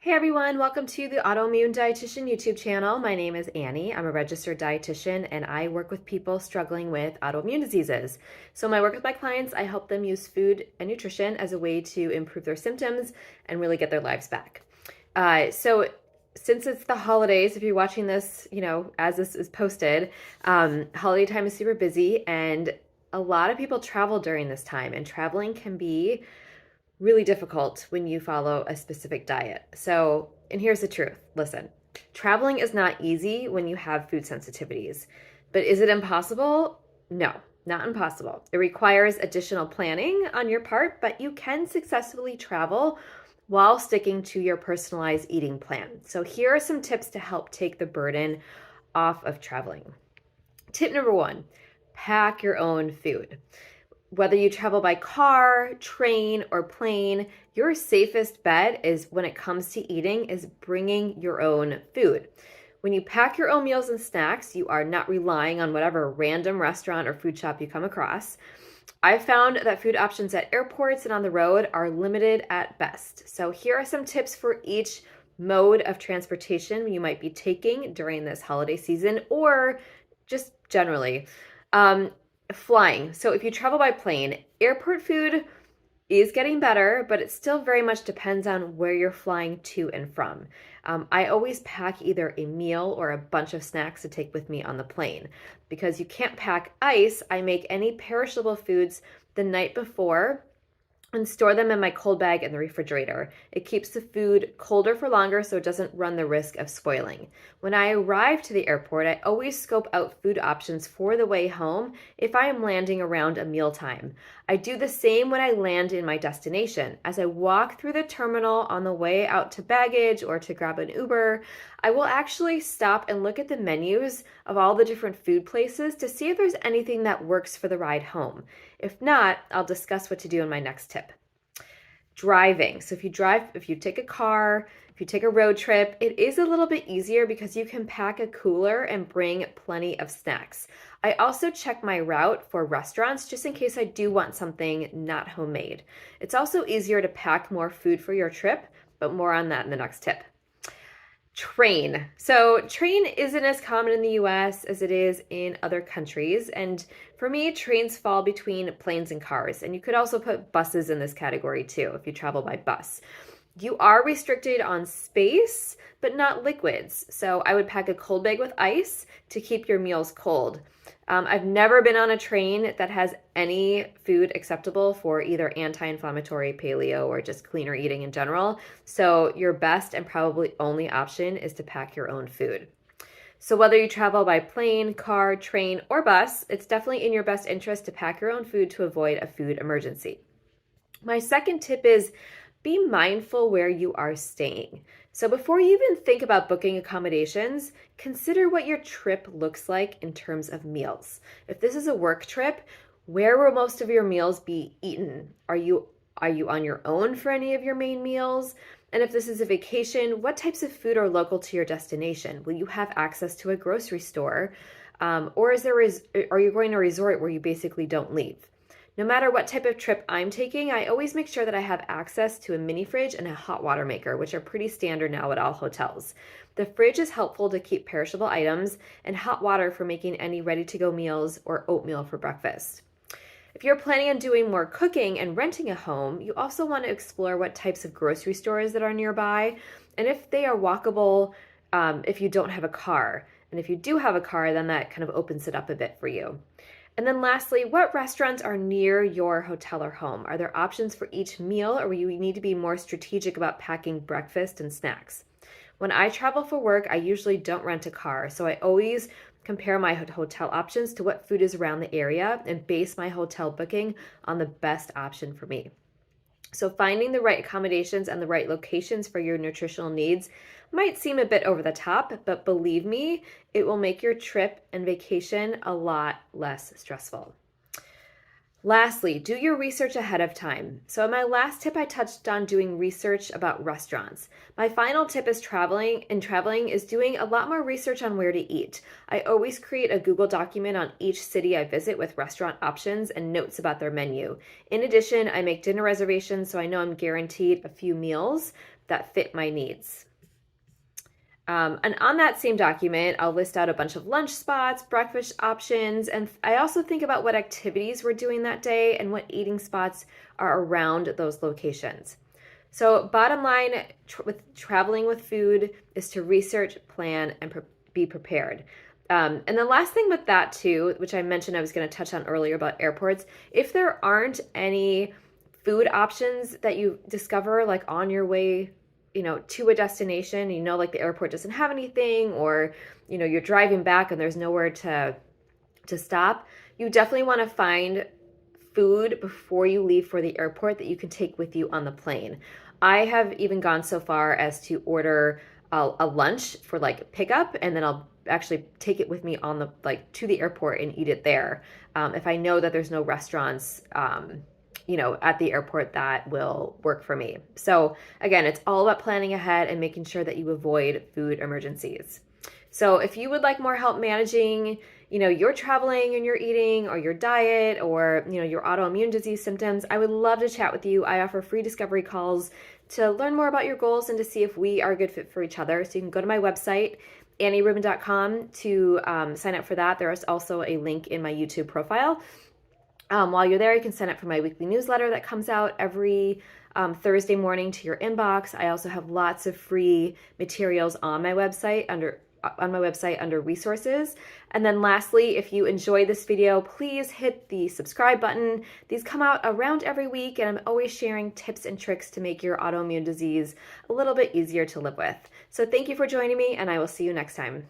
Hey everyone, welcome to the Autoimmune Dietitian YouTube channel. My name is Annie. I'm a registered dietitian and I work with people struggling with autoimmune diseases. So, when I work with my clients, I help them use food and nutrition as a way to improve their symptoms and really get their lives back. Since it's the holidays, if you're watching this, as this is posted, holiday time is super busy and a lot of people travel during this time, and traveling can be really difficult when you follow a specific diet. So, and here's the truth. Listen, traveling is not easy when you have food sensitivities. But is it impossible? No, not impossible. It requires additional planning on your part, but you can successfully travel while sticking to your personalized eating plan. So, here are some tips to help take the burden off of traveling. Tip number one, pack your own food. Whether you travel by car, train, or plane, your safest bet is when it comes to eating is bringing your own food. When you pack your own meals and snacks, you are not relying on whatever random restaurant or food shop you come across. I've found that food options at airports and on the road are limited at best. So here are some tips for each mode of transportation you might be taking during this holiday season or just generally. Flying. So if you travel by plane, airport food is getting better, but it still very much depends on where you're flying to and from. I always pack either a meal or a bunch of snacks to take with me on the plane. Because you can't pack ice, I make any perishable foods the night before and store them in my cold bag in the refrigerator. It keeps the food colder for longer so it doesn't run the risk of spoiling. When I arrive to the airport, I always scope out food options for the way home if I am landing around a mealtime. I do the same when I land in my destination. As I walk through the terminal on the way out to baggage or to grab an Uber, I will actually stop and look at the menus of all the different food places to see if there's anything that works for the ride home. If not, I'll discuss what to do in my next tip. Driving. So if you take a car, if you take a road trip, it is a little bit easier because you can pack a cooler and bring plenty of snacks. I also check my route for restaurants just in case I do want something not homemade. It's also easier to pack more food for your trip, but more on that in the next tip. Train. So train isn't as common in the US as it is in other countries. And for me, trains fall between planes and cars. And you could also put buses in this category too if you travel by bus. You are restricted on space, but not liquids. So I would pack a cold bag with ice to keep your meals cold. I've never been on a train that has any food acceptable for either anti-inflammatory, paleo, or just cleaner eating in general. So your best and probably only option is to pack your own food. So whether you travel by plane, car, train, or bus, it's definitely in your best interest to pack your own food to avoid a food emergency. My second tip is be mindful where you are staying. So before you even think about booking accommodations, consider what your trip looks like in terms of meals. If this is a work trip, where will most of your meals be eaten? Are you on your own for any of your main meals? And if this is a vacation, what types of food are local to your destination? Will you have access to a grocery store? Or are you going to a resort where you basically don't leave? No matter what type of trip I'm taking, I always make sure that I have access to a mini fridge and a hot water maker, which are pretty standard now at all hotels. The fridge is helpful to keep perishable items and hot water for making any ready-to-go meals or oatmeal for breakfast. If you're planning on doing more cooking and renting a home, you also want to explore what types of grocery stores that are nearby and if they are walkable if you don't have a car. And if you do have a car, then that kind of opens it up a bit for you. And then lastly, what restaurants are near your hotel or home? Are there options for each meal, or will you need to be more strategic about packing breakfast and snacks? When I travel for work, I usually don't rent a car, so I always compare my hotel options to what food is around the area and base my hotel booking on the best option for me. So finding the right accommodations and the right locations for your nutritional needs might seem a bit over the top, but believe me, it will make your trip and vacation a lot less stressful. Lastly, do your research ahead of time. So in my last tip, I touched on doing research about restaurants. My final tip is traveling is doing a lot more research on where to eat. I always create a Google document on each city I visit with restaurant options and notes about their menu. In addition, I make dinner reservations so I know I'm guaranteed a few meals that fit my needs. And on that same document, I'll list out a bunch of lunch spots, breakfast options, and I also think about what activities we're doing that day and what eating spots are around those locations. So bottom line, with traveling with food is to research, plan, and be prepared. And the last thing with that too, which I mentioned I was going to touch on earlier about airports, if there aren't any food options that you discover like on your way, to a destination, like the airport doesn't have anything, or, you're driving back and there's nowhere to stop, you definitely want to find food before you leave for the airport that you can take with you on the plane. I have even gone so far as to order a lunch for like pickup, and then I'll actually take it with me on the to the airport and eat it there. If I know that there's no restaurants, at the airport that will work for me. So again, it's all about planning ahead and making sure that you avoid food emergencies. So if you would like more help managing, your traveling and your eating or your diet or, your autoimmune disease symptoms, I would love to chat with you. I offer free discovery calls to learn more about your goals and to see if we are a good fit for each other. So you can go to my website, AnnieRubin.com, to sign up for that. There is also a link in my YouTube profile. While you're there, you can sign up for my weekly newsletter that comes out every Thursday morning to your inbox. I also have lots of free materials on my website under resources. And then lastly, if you enjoy this video, please hit the subscribe button. These come out around every week, and I'm always sharing tips and tricks to make your autoimmune disease a little bit easier to live with. So thank you for joining me, and I will see you next time.